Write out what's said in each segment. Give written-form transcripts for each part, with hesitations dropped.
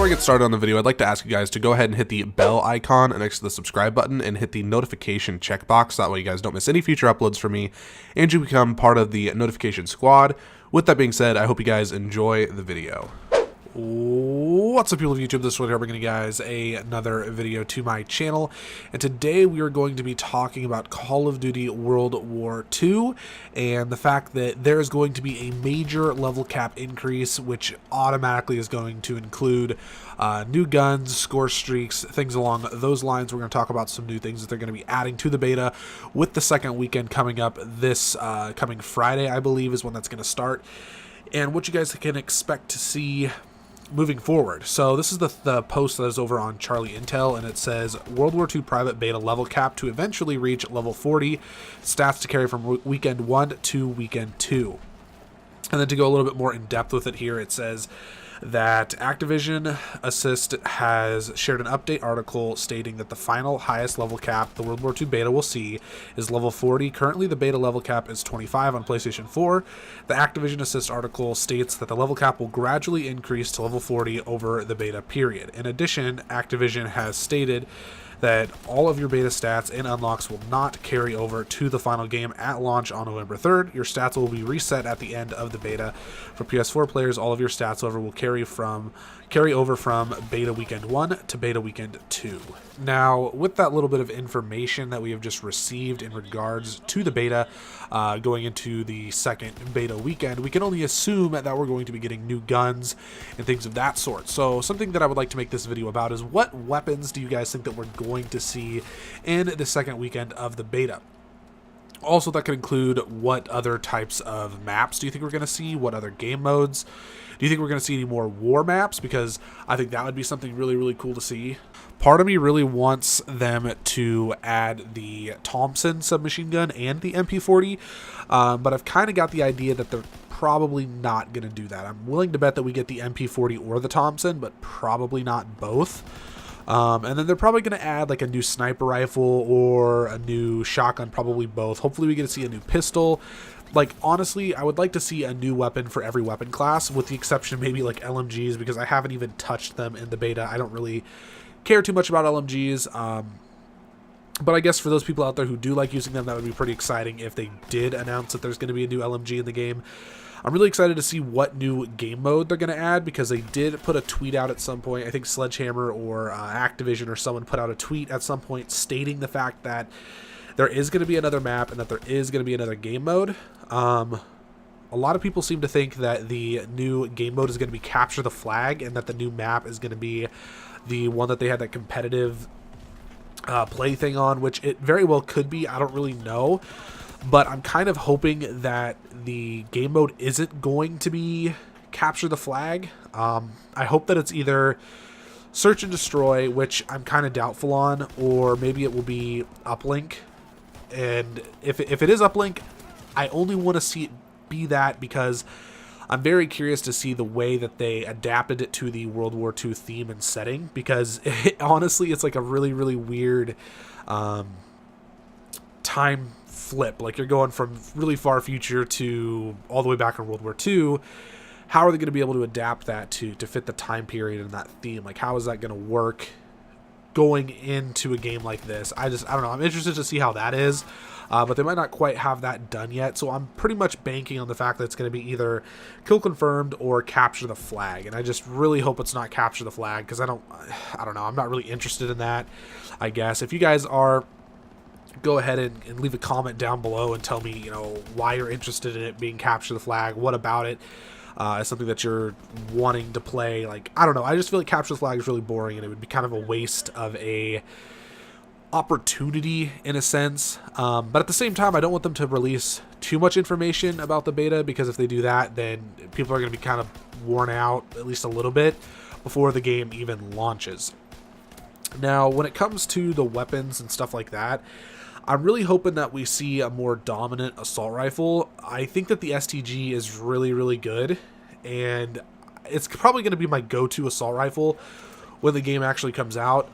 I get started on the video, I'd like to ask you guys to go ahead and hit the bell icon next to the subscribe button and hit the notification checkbox. That way you guys don't miss any future uploads from me and you become part of the notification squad. With that being said, I hope you guys enjoy the video. What's up, people of YouTube? This is here bringing you guys another video to my channel, and today we are going to be talking about Call of Duty World War II and the fact that there is going to be a major level cap increase, which automatically is going to include new guns, score streaks, things along those lines. We're going to talk about some new things that they're going to be adding to the beta with the second weekend coming up this coming Friday, I believe, is when that's going to start, and what you guys can expect to see moving forward. So this is the post that is over on Charlie Intel, and it says World War II private beta level cap to eventually reach level 40, stats to carry from weekend 1 to weekend 2. And then to go a little bit more in depth with it here, it says that Activision Assist has shared an update article stating that the final highest level cap the World War II beta will see is level 40. Currently, the beta level cap is 25 on PlayStation 4. The Activision Assist article states that the level cap will gradually increase to level 40 over the beta period. In addition, Activision has stated that all of your beta stats and unlocks will not carry over to the final game at launch on November 3rd. Your stats will be reset at the end of the beta. For PS4 players, all of your stats, however, will carry over from beta weekend 1 to beta weekend 2. Now, with that little bit of information that we have just received in regards to the beta going into the second beta weekend, we can only assume that we're going to be getting new guns and things of that sort. So something that I would like to make this video about is what weapons do you guys think that we're going to see in the second weekend of the beta? Also, that could include what other types of maps do you think we're going to see? What other game modes? Do you think we're going to see any more war maps? Because I think that would be something really, really cool to see. Part of me really wants them to add the Thompson submachine gun and the MP40, but I've kind of got the idea that they're probably not going to do that. I'm willing to bet that we get the MP40 or the Thompson, but probably not both. And then they're probably going to add like a new sniper rifle or a new shotgun, probably both. Hopefully we get to see a new pistol. Like, honestly, I would like to see a new weapon for every weapon class, with the exception of maybe like LMGs, because I haven't even touched them in the beta. I don't really care too much about LMGs. But I guess for those people out there who do like using them, that would be pretty exciting if they did announce that there's going to be a new LMG in the game. I'm really excited to see what new game mode they're going to add, because they did put a tweet out at some point. I think Sledgehammer or Activision or someone put out a tweet at some point stating the fact that there is going to be another map and that there is going to be another game mode. A lot of people seem to think that the new game mode is going to be Capture the Flag, and that the new map is going to be the one that they had that competitive play thing on, which it very well could be. I don't really know. But I'm kind of hoping that the game mode isn't going to be Capture the Flag. I hope that it's either Search and Destroy, which I'm kind of doubtful on, or maybe it will be Uplink. And if it is Uplink, I only want to see it be that because I'm very curious to see the way that they adapted it to the World War II theme and setting, because honestly, it's like a really, really weird time flip. Like, you're going from really far future to all the way back in World War II. How are they going to be able to adapt that to fit the time period and that theme? Like, how is that going to work going into a game like this? I don't know. I'm interested to see how that is, but they might not quite have that done yet. So I'm pretty much banking on the fact that it's going to be either Kill Confirmed or Capture the Flag, and I just really hope it's not Capture the Flag, because I don't know. I'm not really interested in that. I guess if you guys are, go ahead and leave a comment down below and tell me, you know, why you're interested in it being Capture the Flag. What about it is something that you're wanting to play? Like, I don't know. I just feel like Capture the Flag is really boring, and it would be kind of a waste of a opportunity in a sense. But at the same time, I don't want them to release too much information about the beta, because if they do that, then people are going to be kind of worn out at least a little bit before the game even launches. Now, when it comes to the weapons and stuff like that, I'm really hoping that we see a more dominant assault rifle. I think that the STG is really, really good, and it's probably going to be my go-to assault rifle when the game actually comes out,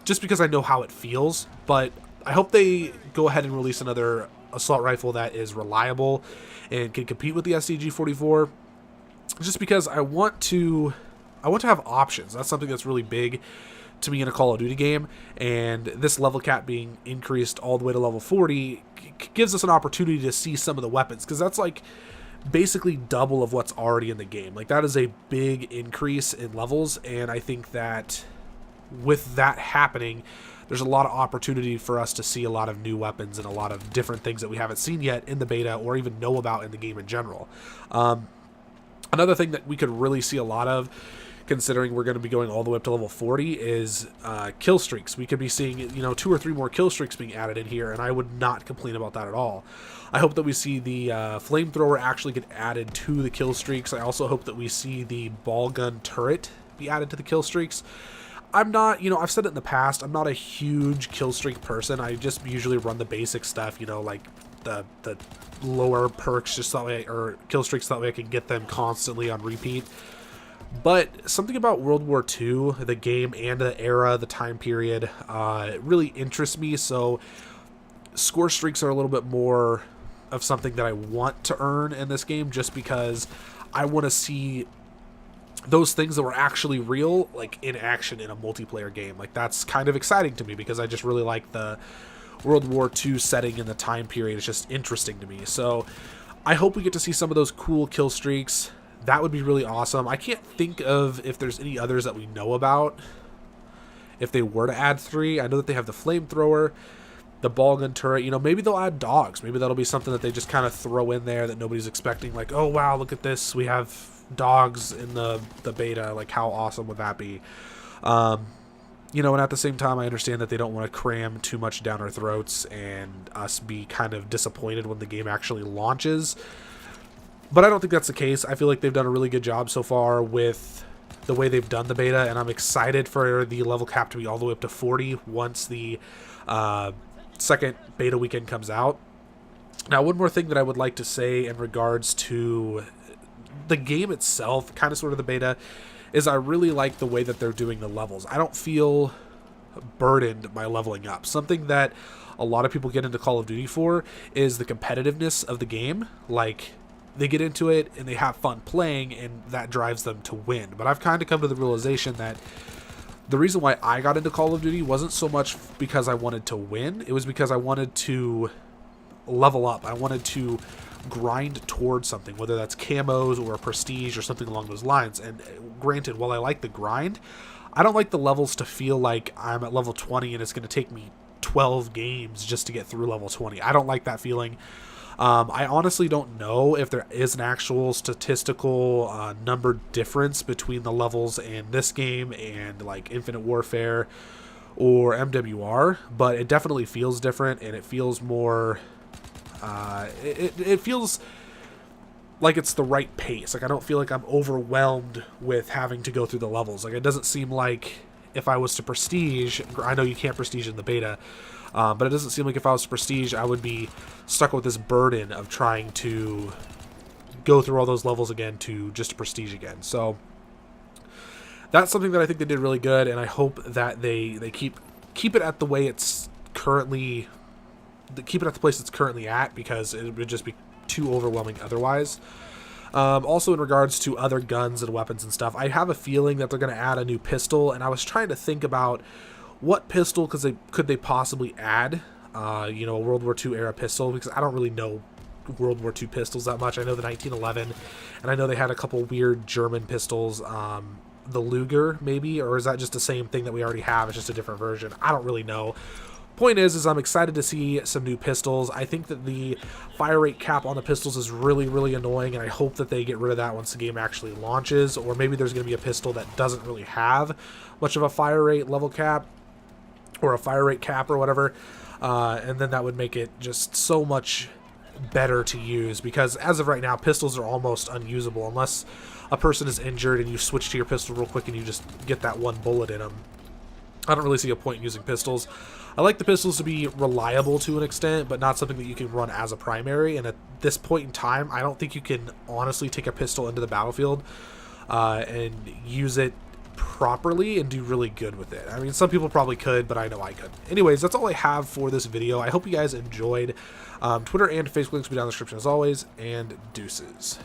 just because I know how it feels. But I hope they go ahead and release another assault rifle that is reliable and can compete with the STG-44, just because I want to I want to have options. That's something that's really big to me in a Call of Duty game, and this level cap being increased all the way to level 40 gives us an opportunity to see some of the weapons, because that's like basically double of what's already in the game. Like, that is a big increase in levels, and I think that with that happening, there's a lot of opportunity for us to see a lot of new weapons and a lot of different things that we haven't seen yet in the beta or even know about in the game in general. Another thing that we could really see a lot of, considering we're going to be going all the way up to level 40, is kill streaks. We could be seeing, you know, 2 or 3 more kill streaks being added in here, and I would not complain about that at all. I hope that we see the flamethrower actually get added to the kill streaks. I also hope that we see the ball gun turret be added to the kill streaks. I'm not, you know, I've said it in the past, I'm not a huge kill streak person. I just usually run the basic stuff, you know, like the lower perks, just that way, or kill streaks, that way I can get them constantly on repeat. But something about World War II, the game and the era, the time period, it really interests me. So score streaks are a little bit more of something that I want to earn in this game, just because I want to see those things that were actually real, like in action in a multiplayer game. Like, that's kind of exciting to me, because I just really like the World War II setting and the time period. It's just interesting to me. So I hope we get to see some of those cool kill streaks. That would be really awesome. I can't think of if there's any others that we know about if they were to add 3. I know that they have the flamethrower, the ball gun turret. You know, maybe they'll add dogs. Maybe that'll be something that they just kind of throw in there that nobody's expecting. Like, oh wow, look at this, we have dogs in the beta. Like, how awesome would that be? You know, and at the same time, I understand that they don't want to cram too much down our throats and us be kind of disappointed when the game actually launches. But I don't think that's the case. I feel like they've done a really good job so far with the way they've done the beta, and I'm excited for the level cap to be all the way up to 40 once the second beta weekend comes out. Now, one more thing that I would like to say in regards to the game itself, kind of sort of the beta, is I really like the way that they're doing the levels. I don't feel burdened by leveling up. Something that a lot of people get into Call of Duty for is the competitiveness of the game. Like, they get into it and they have fun playing, and that drives them to win. But I've kind of come to the realization that the reason why I got into Call of Duty wasn't so much because I wanted to win. It was because I wanted to level up. I wanted to grind towards something, whether that's camos or a prestige or something along those lines. And granted, while I like the grind, I don't like the levels to feel like I'm at level 20 and it's going to take me 12 games just to get through level 20. I don't like that feeling. I honestly don't know if there is an actual statistical number difference between the levels in this game and like Infinite Warfare or MWR, but it definitely feels different, and it feels more it feels like it's the right pace. Like, I don't feel like I'm overwhelmed with having to go through the levels. Like, it doesn't seem like if I was to prestige, I know you can't prestige in the beta, but it doesn't seem like if I was to prestige, I would be stuck with this burden of trying to go through all those levels again to just prestige again. So that's something that I think they did really good, and I hope that they keep it at the way it's currently, keep it at the place it's currently at, because it would just be too overwhelming otherwise. Also, in regards to other guns and weapons and stuff, I have a feeling that they're going to add a new pistol, and I was trying to think about what pistol could they possibly add. You know, a World War II era pistol, because I don't really know World War II pistols that much. I know the 1911, and I know they had a couple weird German pistols, the Luger maybe, or is that just the same thing that we already have? It's just a different version. I don't really know. Point is I'm excited to see some new pistols. I think that the fire rate cap on the pistols is really, really annoying, and I hope that they get rid of that once the game actually launches, or maybe there's going to be a pistol that doesn't really have much of a fire rate level cap, or a fire rate cap or whatever, and then that would make it just so much better to use, because as of right now, pistols are almost unusable unless a person is injured and you switch to your pistol real quick and you just get that one bullet in them. I don't really see a point in using pistols. I like the pistols to be reliable to an extent, but not something that you can run as a primary, and at this point in time, I don't think you can honestly take a pistol into the battlefield and use it properly and do really good with it. I mean, some people probably could, but I know I couldn't. Anyways, that's all I have for this video. I hope you guys enjoyed. Twitter and Facebook links will be down in the description as always, and deuces.